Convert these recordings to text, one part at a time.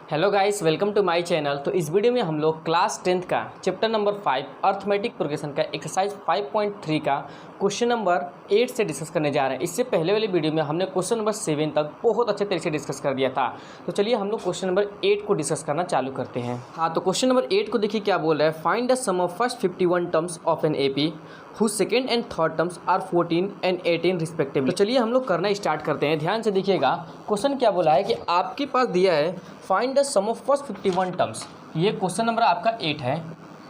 Hello guys, welcome to my channel. तो इस video में हम लोग क्लास 10th का चैप्टर नंबर 5 अर्थमेटिक प्रोग्रेशन का एक्सरसाइज 5.3 का क्वेश्चन नंबर 8 से डिस्कस करने जा रहे हैं। इससे पहले वाली वीडियो में हमने क्वेश्चन नंबर 7 तक बहुत अच्छे तरीके से डिस्कस कर दिया था। तो चलिए हम लोग क्वेश्चन नंबर 8 को डिस्कस करना चालू करते हैं। हाँ, तो क्वेश्चन नंबर 8 को देखिए क्या बोल रहा है। Find the sum of first 51 terms of an AP whose second and third terms are 14 and 18 respectively. तो चलिए हम लोग करना स्टार्ट करते हैं। ध्यान से देखिएगा, क्वेश्चन क्या बोला है कि आपके पास दिया है find the sum of first 51 terms. ये क्वेश्चन नंबर आपका 8 है।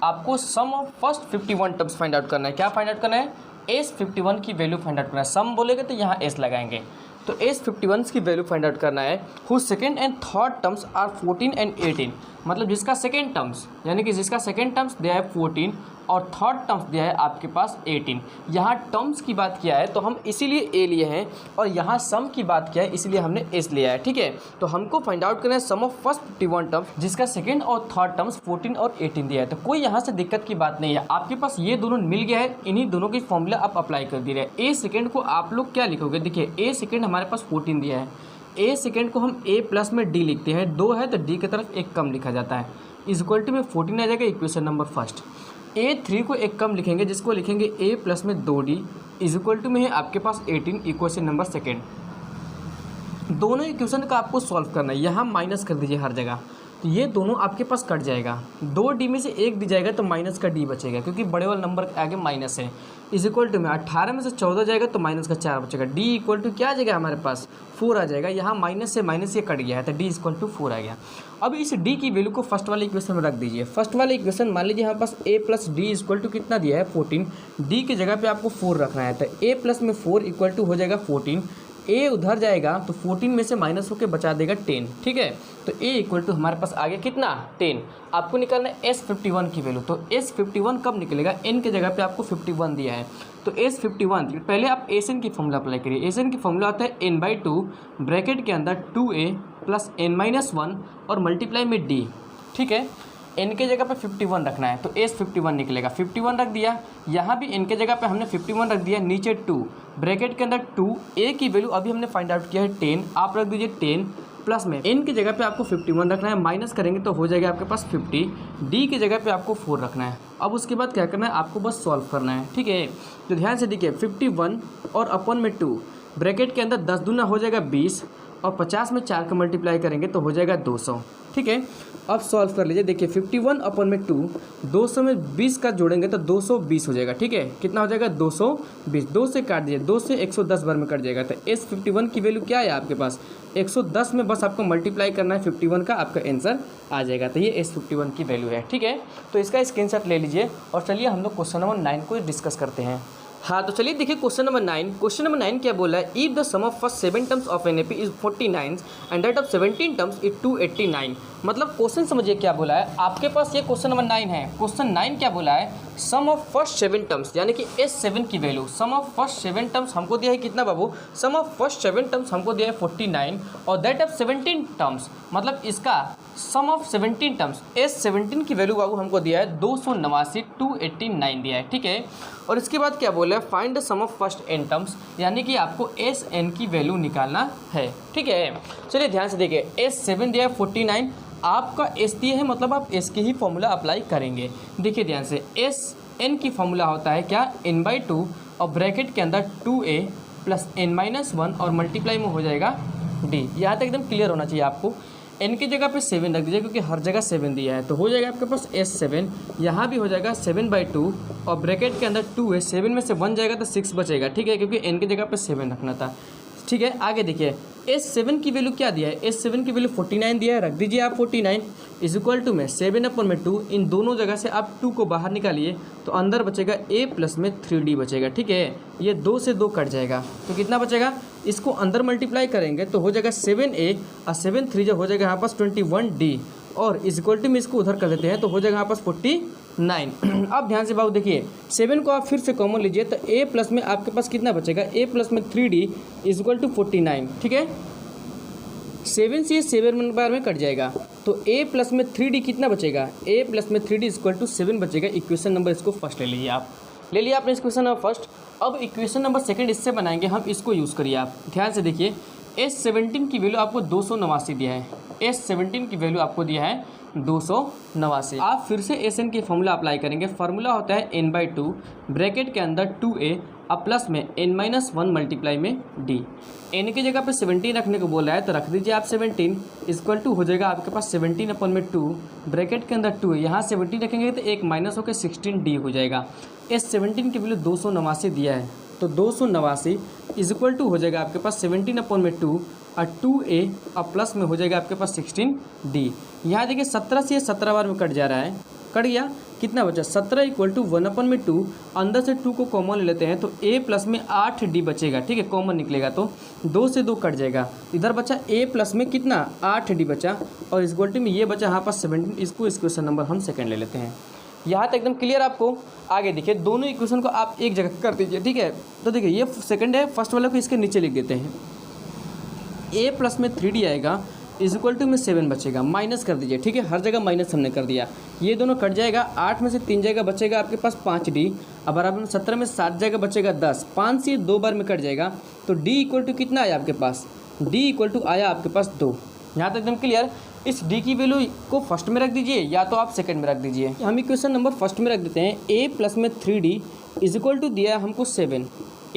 आपको sum of first 51 terms find out करना है। क्या फाइंड आउट करना है? एस 51 की वैल्यू फाइंड आउट करना है। सम बोलेगे तो यहाँ एस लगाएंगे। तो एस 51 की वैल्यू फाइंड आउट करना है। Whose second and third terms are 14 and 18, मतलब जिसका सेकेंड टर्म्स यानी कि जिसका सेकेंड टर्म्स दिया है 14 और थर्ड टर्म्स दिया है आपके पास 18। यहाँ टर्म्स की बात किया है तो हम इसीलिए ए लिए हैं, और यहाँ सम की बात किया है इसलिए हमने एस लिया है। ठीक है, तो हमको फाइंड आउट करना है सम ऑफ फर्स्ट 51 टर्म्स जिसका सेकेंड और थर्ड टर्म्स 14 और 18 दिया है। तो कोई यहाँ से दिक्कत की बात नहीं है, आपके पास ये दोनों मिल गया है। इन्हीं दोनों की फॉर्मूला आप अप्लाई कर दे रहे हैं। ए सेकेंड को आप लोग क्या लिखोगे? देखिए, ए सेकेंड हमारे पास 14 दिया है। ए सेकेंड को हम ए प्लस में डी लिखते हैं। 2 है तो डी की तरफ एक कम लिखा जाता है। इक्वल टू में 14 आ जाएगा, इक्वेशन नंबर फर्स्ट। A3 को एक कम लिखेंगे जिसको लिखेंगे A प्लस में 2D इक्वल टू में है आपके पास 18, इक्वेशन नंबर सेकेंड। दोनों इक्वेशन का आपको सॉल्व करना है। यहाँ माइनस कर दीजिए हर जगह, तो ये दोनों आपके पास कट जाएगा। 2D में से 1 दी जाएगा तो माइनस का D बचेगा, क्योंकि बड़े वाले नंबर के आगे माइनस है। इक्वल टू में 18 में से 14 जाएगा तो माइनस का 4 बचेगा। D इक्वल टू क्या आ जाएगा हमारे पास? 4 आ जाएगा। यहाँ माइनस से माइनस ये कट गया है तो D इक्वल टू 4 आ गया। अब इस D की वैल्यू को फर्स्ट वाले इक्वेशन में रख दीजिए। फर्स्ट वाले इक्वेशन मान लीजिए हमारे पास A plus d equal to कितना दिया है? 14। D की जगह पे आपको 4 रखना है, तो A प्लस में 4 इक्वल टू हो जाएगा 14। A उधर जाएगा तो 14 में से माइनस होकर बचा देगा 10। ठीक है, तो A इक्वल टू हमारे पास आ गया कितना? 10। आपको निकालना है S51 की वैल्यू। तो S51 कब निकलेगा? n के जगह पे आपको 51 दिया है, तो S51 पहले आप एसएन की फॉर्मूला अप्लाई करिए। एसएन की फॉर्मूला आता है n/2 ब्रैकेट के अंदर 2a प्लस n-1 और मल्टीप्लाई में d। ठीक है, n के जगह पे 51 रखना है तो S51 निकलेगा। 51 रख दिया, यहाँ भी n के जगह पे हमने 51 रख दिया, नीचे 2 ब्रैकेट के अंदर 2। a की वैल्यू अभी हमने फाइंड आउट किया है 10, आप रख दीजिए 10 प्लस में n की जगह पे आपको 51 रखना है, माइनस करेंगे तो हो जाएगा आपके पास 50। d की जगह पे आपको 4 रखना है। अब उसके बाद क्या करना है? आपको बस सॉल्व करना है। ठीक है, तो ध्यान से देखिए, 51 और अपन में 2 ब्रैकेट के अंदर 10 दूना हो जाएगा 20 और 50 में 4 का मल्टीप्लाई करेंगे तो हो जाएगा 200। ठीक है, अब सॉल्व कर लीजिए। देखिए 51 अपन में 2, 200 में 20 का जोड़ेंगे तो 220 हो जाएगा। ठीक है, कितना हो जाएगा? 220। 2 से काट दीजिए, 2 से 110 बार में कट जाएगा। तो S51 की वैल्यू क्या है आपके पास? 110 में बस आपको मल्टीप्लाई करना है 51 का, आपका आंसर आ जाएगा। तो ये S51 की वैल्यू है। ठीक है, तो इसका स्क्रीनशॉट ले लीजिए और चलिए हम लोग क्वेश्चन नंबर 9 को डिस्कस करते हैं। हाँ, तो चलिए देखिए क्वेश्चन नंबर 9। क्वेश्चन नंबर 9 क्या बोला है? If the sum of first 7 terms of an AP is 49 and that of 17 terms is 289। मतलब क्वेश्चन समझिए क्या बोला है। आपके पास ये क्वेश्चन नंबर 9 है। क्वेश्चन 9 क्या बोला है? सम ऑफ फर्स्ट 7 टर्म्स यानी कि S7 की वैल्यू। सम ऑफ फर्स्ट 7 टर्म्स हमको दिया है कितना बाबू? सम ऑफ फर्स्ट 7 टर्म्स हमको दिया है 49 और दैट ऑफ 17 टर्म्स, मतलब इसका सम ऑफ 17 टर्म्स S17 की वैल्यू बाबू हमको दिया है 289, 289 दिया है। ठीक है, और इसके बाद क्या बोला है? Find the sum of first n terms, यानी कि आपको Sn की वैल्यू निकालना है। ठीक है, चलिए ध्यान से देखिए, S7 दिया है 49, आपका S दिया है, मतलब आप S की ही फॉर्मूला अप्लाई करेंगे। देखिए ध्यान से, Sn की फॉर्मूला होता है क्या? n/2 और ब्रैकेट के अंदर 2a प्लस n-1 और मल्टीप्लाई में हो जाएगा d। यहाँ तक एकदम क्लियर होना चाहिए आपको। n की जगह पे 7 रख दीजिए, क्योंकि हर जगह 7 दिया है, तो हो जाएगा आपके पास S7। यहाँ भी हो जाएगा 7/2 और ब्रैकेट के अंदर 2 है, 7 में से 1 जाएगा तो 6 बचेगा। ठीक है, क्योंकि n की जगह पे 7 रखना था। ठीक है, आगे देखिए, S7 की वैल्यू क्या दिया है? S7 की वैल्यू 49 दिया है, रख दीजिए आप 49 इक्वल टू में 7/2। इन दोनों जगह से आप 2 को बाहर निकालिए तो अंदर बचेगा a प्लस में 3d बचेगा। ठीक है, ये 2 से 2 कट जाएगा तो कितना बचेगा? इसको अंदर मल्टीप्लाई करेंगे तो हो जाएगा 7a और 7 3 जो हो जाएगा यहाँ पास 21d और इक्वल टू में इसको उधर कर देते हैं तो हो जाएगा यहाँ पास 49। अब ध्यान से बाबू देखिए, 7 को आप फिर से कॉमन लीजिए तो a प्लस में आपके पास कितना बचेगा? a प्लस में 3d इक्वल टू 49। ठीक है, 7 से 7 बार में कट जाएगा तो a प्लस में 3d कितना बचेगा? a प्लस में 3d इक्वल टू 7 बचेगा। इक्वेशन नंबर इसको फर्स्ट ले लीजिए आप। ले लिया आपने इक्वेशन नंबर फर्स्ट। अब इक्वेशन नंबर सेकंड इससे बनाएंगे हम, इसको यूज़ करिए आप। ध्यान से देखिए, S17 की वैल्यू आपको 289 दिया है, S17 की वैल्यू आपको दिया है 289। आप फिर से Sn की फॉर्मूला अप्लाई करेंगे। फार्मूला होता है n/2 ब्रैकेट के अंदर 2a अब प्लस में n-1 मल्टीप्लाई में d। n की जगह पे 17 रखने को बोला है तो रख दीजिए आप 17 इक्वल टू हो जाएगा आपके पास 17/2 ब्रैकेट के अंदर 2 यहाँ 17 रखेंगे तो एक माइनस होकर 16d हो जाएगा। S17 की वैल्यू 289 दिया है तो 289 इक्वल टू हो जाएगा आपके पास 17/2 और 2a अब प्लस में हो जाएगा आपके पास 16d। यहाँ देखिए 17 से 17 बार में कट जा रहा है, कट गया, कितना बचा 17 इक्वल टू 1/2, अंदर से 2 को कॉमन ले लेते हैं तो a प्लस में 8d बचेगा, ठीक है, कॉमन निकलेगा तो 2 से 2 कट जाएगा, इधर बचा a प्लस में कितना 8d बचा और इक्वल टू में ये बचा यहाँ पास 17। इसको इस क्वेश्चन नंबर हम सेकंड ले लेते हैं। यहाँ तक एकदम क्लियर आपको। आगे देखिए दोनों इक्वेशन को आप एक जगह कर दीजिए, ठीक है। तो देखिए ये सेकंड है, फर्स्ट वाले को इसके नीचे लिख देते हैं। a प्लस में 3d आएगा इक्वल टू में 7 बचेगा, माइनस कर दीजिए, ठीक है, हर जगह माइनस हमने कर दिया। ये दोनों कट जाएगा, 8 में से 3 जाएगा बचेगा आपके पास 5d, अब बराबर में 17 में 7 जाएगा बचेगा 10, 5 से 2 बार में कट जाएगा तो d इक्वल टू कितना आया आपके पास, d इक्वल टू आया आपके पास 2। यहाँ तक एकदम क्लियर। इस d की वैल्यू को फर्स्ट में रख दीजिए या तो आप सेकंड में रख दीजिए। हम इक्वेशन नंबर फर्स्ट में रख देते हैं। a प्लस में 3d इक्वल टू दिया है हमको 7,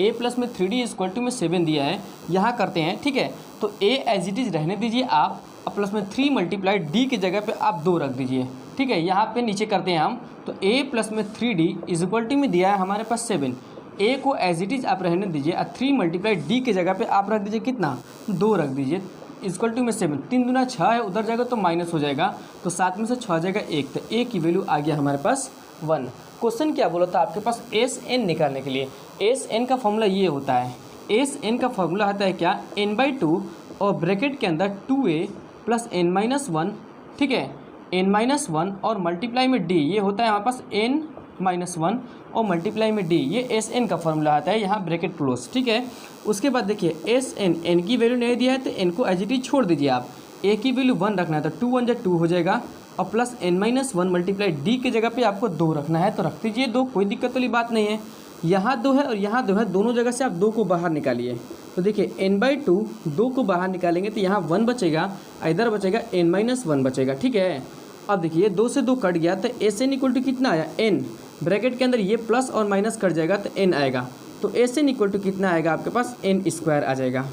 a प्लस में 3d इक्वल टू में 7 दिया है, यहाँ करते हैं, ठीक है। तो a एज इट इज़ रहने दीजिए आप, अब प्लस में 3 मल्टीप्लाई d की जगह पे आप 2 रख दीजिए, ठीक है। यहाँ पे नीचे करते हैं हम, तो a प्लस में 3d इक्वल टू में दिया है हमारे पास 7, a को एज इट इज़ आप रहने दीजिए और 3 मल्टीप्लाई d की जगह पे आप रख दीजिए कितना 2 रख दीजिए इक्वल टू में 7, 3 दूना 6 है, उधर जाएगा तो माइनस हो जाएगा तो 7 में से 6 जाएगा 1, तो a की वैल्यू आ गया हमारे पास 1। क्वेश्चन क्या बोला था आपके पास Sn निकालने के लिए। Sn का फॉर्मूला ये होता है, Sn का फॉर्मूला होता है क्या n/2 और ब्रैकेट के अंदर 2a प्लस n-1, ठीक है, n-1 और मल्टीप्लाई में d, ये होता है हमारे पास n-1 और मल्टीप्लाई में d, ये Sn का फॉर्मूला आता है, यहाँ ब्रैकेट क्लोज, ठीक है। उसके बाद देखिए Sn, n की वैल्यू नहीं दिया है तो n को एज इट इज छोड़ दीजिए आप, a की वैल्यू 1 रखना है तो 2 1 2 हो जाएगा और प्लस n-1 मल्टीप्लाई d की जगह पे आपको 2 रखना है तो रख दीजिए 2, कोई दिक्कत वाली बात नहीं है। यहाँ 2 है और यहाँ 2 है, दोनों जगह से आप 2 को बाहर निकालिए तो देखिए n/2 2 को बाहर निकालेंगे तो यहाँ 1 बचेगा, इधर बचेगा n-1 बचेगा, ठीक है। अब देखिए 2 से 2 कट गया तो Sn इक्वल टू कितना आया n, ब्रैकेट के अंदर ये प्लस और माइनस कट जाएगा तो n आएगा, तो Sn इक्वल टू कितना आएगा आपके पास n² आ जाएगा।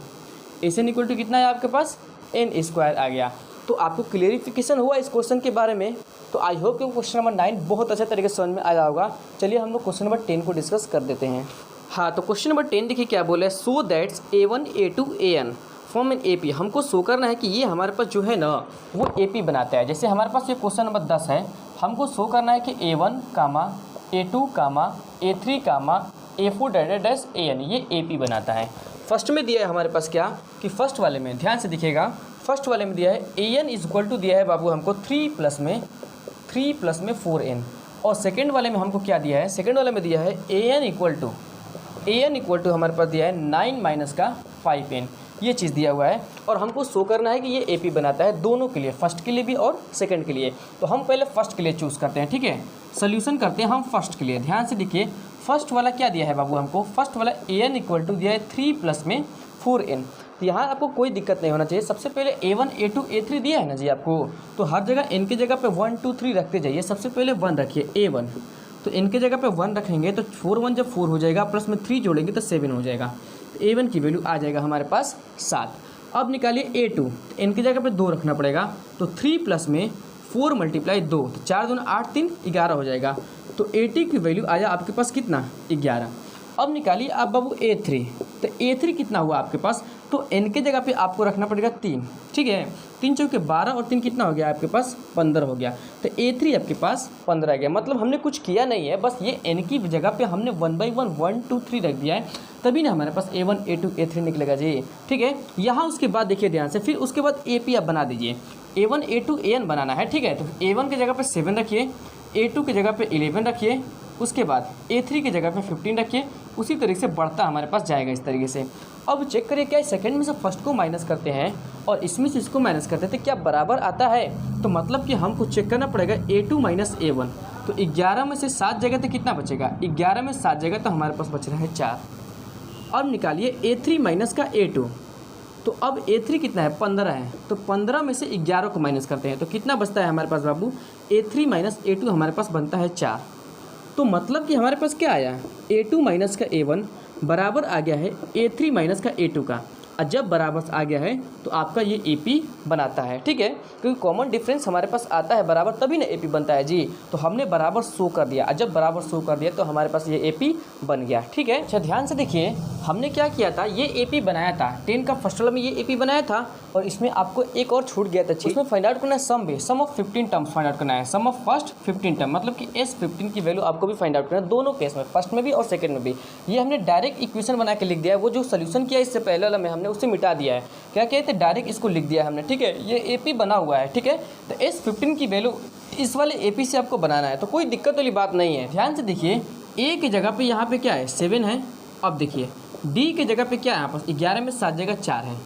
Sn इक्वल टू कितना है आपके पास n² आ गया। तो आपको क्लियरिफिकेशन हुआ इस क्वेश्चन के बारे में। तो आई होप कि क्वेश्चन नंबर 9 बहुत अच्छे तरीके से समझ में आया होगा। चलिए हम लोग क्वेश्चन नंबर 10 को डिस्कस कर देते हैं। हाँ, तो क्वेश्चन नंबर 10 देखिए क्या बोले, so that's a1 a2 an form an AP। हमको शो करना है कि ये हमारे पास जो है ना वो AP बनाता है। जैसे हमारे पास ये क्वेश्चन नंबर 10 है, हमको शो करना है कि a1, a2, a3, a4 dash an ये AP बनाता है। फर्स्ट में दिया है हमारे पास क्या कि फर्स्ट वाले में ध्यान से दिखेगा, फर्स्ट वाले में दिया है an इक्वल टू दिया है बाबू हमको 3 प्लस में 4n, और सेकेंड वाले में हमको क्या दिया है, सेकेंड वाले में दिया है an इक्वल टू हमारे पास दिया है 9 माइनस का 5n, ये चीज़ दिया हुआ है। और हमको शो करना है कि ये AP बनाता है दोनों के लिए, फर्स्ट के लिए भी और सेकंड के लिए। तो हम पहले फर्स्ट के लिए चूज़ करते हैं, ठीक है, सोल्यूशन करते हैं हम फर्स्ट के लिए। ध्यान से देखिए फर्स्ट वाला क्या दिया है बाबू हमको, फर्स्ट वाला an इक्वल टू दिया है 3 प्लस में 4n। तो यहाँ आपको कोई दिक्कत नहीं होना चाहिए। सबसे पहले a1 a2 a3 दिया है ना जी आपको, तो हर जगह n की जगह पे 1 2 3 रखते जाइए। सबसे पहले 1 रखिए a1, तो n की जगह पे 1 रखेंगे तो 4 1 जब 4 हो जाएगा, प्लस में 3 जोड़ेंगे तो 7 हो जाएगा। तो a1 की वैल्यू आ जाएगा हमारे पास 7। अब निकालिए a2, तो n की जगह पे 2 रखना पड़ेगा, तो 3 प्लस में 4 मल्टीप्लाई 2, तो 4 दूना 8 3 11 हो जाएगा। तो 80 की वैल्यू आया आपके पास कितना 11। अब निकालिए आप बाबू a3, तो a3 कितना हुआ आपके पास, तो n के जगह पे आपको रखना पड़ेगा 3, ठीक है, 3 चौके 12 और 3 कितना हो गया आपके पास 15 हो गया। तो a3 आपके पास 15 आ गया। मतलब हमने कुछ किया नहीं है, बस ये n की जगह पे हमने 1 बाई 1 1 2 3 रख दिया है, तभी ना हमारे पास a1 a2 a3 निकलेगा जी, ठीक है। यहाँ उसके बाद देखिए ध्यान से, फिर उसके बाद AP आप बना दीजिए, a1 a2 an बनाना है, ठीक है। तो a1 की जगह पे 7 रखिए, a2 की जगह पे 11 रखिए, उसके बाद a3 की जगह पे 15 रखिए। उसी तरीके से बढ़ता हमारे पास जाएगा इस तरीके से। अब चेक करिए क्या सेकंड में से फर्स्ट को माइनस करते हैं और इसमें से इसको माइनस करते हैं तो क्या बराबर आता है, तो मतलब कि हमको चेक करना पड़ेगा a2 माइनस a1। तो 11 में से 7 जगह तो कितना बचेगा, 11 में 7 जगह तो हमारे पास बच रहा है 4। अब निकालिए a3 माइनस का a2, तो अब A3 कितना है, 15 है। तो 15 में से 11 को माइनस करते हैं तो कितना बचता है हमारे पास बाबू, A3 माइनस A2 हमारे पास बनता है 4। तो मतलब कि हमारे पास क्या आया, A2 माइनस का A1 बराबर आ गया है A3 माइनस का A2 का। और जब बराबर आ गया है तो आपका ये AP बनाता है, ठीक है, क्योंकि कॉमन डिफरेंस हमारे पास आता है बराबर तभी ना AP बनता है जी। तो हमने बराबर शो कर दिया, और जब बराबर शो कर दिया तो हमारे पास ये AP बन गया, ठीक है। अच्छा ध्यान से देखिए, हमने क्या किया था, ये AP बनाया था 10 का फर्स्ट वाला में, ये AP बनाया था और इसमें आपको एक और छूट गया था चीज, उसमें फाइंड आउट करना है सम भी, सम ऑफ 15 टर्म्स फाइंड आउट करना है, सम ऑफ फर्स्ट 15 टर्म, मतलब कि S15 की वैल्यू आपको भी फाइंड आउट करना है दोनों केस में, फर्स्ट में भी और सेकंड में भी। ये हमने डायरेक्ट इक्वेशन बना के लिख दिया है, वो जो सोल्यूशन किया इससे पहले वाला में हमने उसे मिटा दिया है। क्या कहते हैं, डायरेक्ट इसको लिख दिया है हमने, ठीक है। ये AP बना हुआ है, ठीक है। तो S15 की वैल्यू इस वाले AP से आपको बनाना है, तो कोई दिक्कत वाली बात नहीं है। ध्यान से देखिए, A की जगह पे यहाँ पे क्या है 7 है। अब देखिए D की जगह पे क्या है, यहाँ पास 11 में 7 जगह 4 है,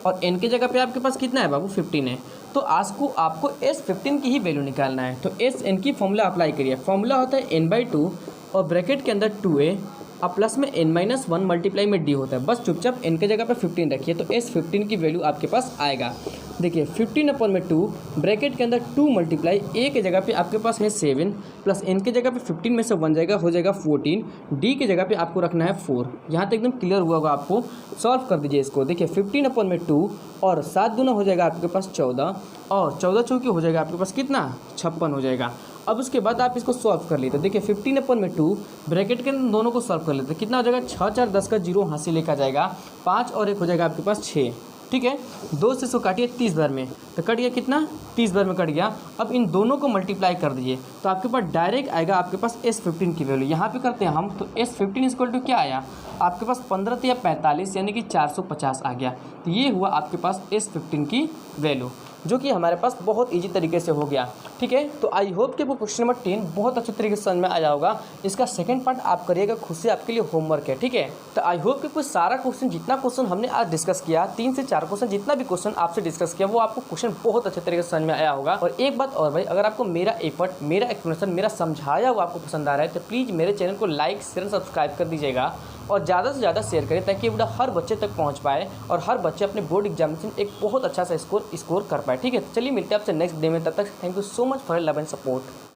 और N की जगह पे आपके पास कितना है बाबू, 15 है। तो आज को आपको S15 की ही वैल्यू निकालना है। तो SN की फॉर्मूला अप्लाई करिए, फॉर्मूला होता है n/2 और ब्रैकेट के अंदर 2a और प्लस में n-1 मल्टीप्लाई में d होता है। बस चुपचाप n के जगह पे 15 रखिए तो S15 की वैल्यू आपके पास आएगा। देखिए 15/2 ब्रैकेट के अंदर 2 मल्टीप्लाई a के जगह पे आपके पास है 7 प्लस n के जगह पे 15 में से 1 जाएगा, हो जाएगा 14, d के जगह पे आपको रखना है 4। यहाँ तक एकदम क्लियर हुआ होगा आपको। सॉल्व कर दीजिए इसको। देखिए 15/2 और 7 दूना हो जाएगा आपके पास 14 और 14 चौकी हो जाएगा आपके पास कितना, 56 हो जाएगा। अब उसके बाद आप इसको सॉल्व कर लीजिए। तो देखिए 15/2 ब्रैकेट के दोनों को सॉल्व कर लेते हैं, कितना हो जाएगा, 6 4 10 का 0 हासिल लेकर जाएगा, 5 और 1 हो जाएगा आपके पास 6, ठीक है। 2 से इसको काटिए 30 बार में, तो कट गया कितना, 30 बार में कट गया। अब इन दोनों को मल्टीप्लाई कर दीजिए तो आपके पास डायरेक्ट आएगा आपके पास S15 की वैल्यू। यहाँ पे करते हैं हम, तो S15 इक्वल टू क्या आया आपके पास, 15 या 45 यानी कि 450 आ गया। तो ये हुआ आपके पास S15 की वैल्यू, जो कि हमारे पास बहुत इजी तरीके से हो गया, ठीक है। तो आई होप कि आपको क्वेश्चन नंबर 10 बहुत अच्छे तरीके से समझ में आया होगा। इसका सेकंड पार्ट आप करिएगा खुद से, आपके लिए होमवर्क है, ठीक है। तो आई होप कि कुछ सारा क्वेश्चन, जितना क्वेश्चन हमने आज डिस्कस किया, 3 से 4 क्वेश्चन, जितना भी क्वेश्चन आपसे डिस्कस किया, वो आपको क्वेश्चन बहुत अच्छे तरीके से समझ में आया होगा। और एक बात और भाई, अगर आपको मेरा एफर्ट, मेरा एक्सप्लेनेशन, मेरा समझाया वो आपको पसंद आ रहा है तो प्लीज़ मेरे चैनल को लाइक शेयर सब्सक्राइब कर दीजिएगा और ज़्यादा से ज़्यादा शेयर करें, ताकि ये वीडियो हर बच्चे तक पहुंच पाए और हर बच्चे अपने बोर्ड एग्जामिनेशन एक बहुत अच्छा सा स्कोर कर पाए, ठीक है। तो चलिए मिलते हैं आपसे नेक्स्ट डे में, तब तक thank you so much for love and support.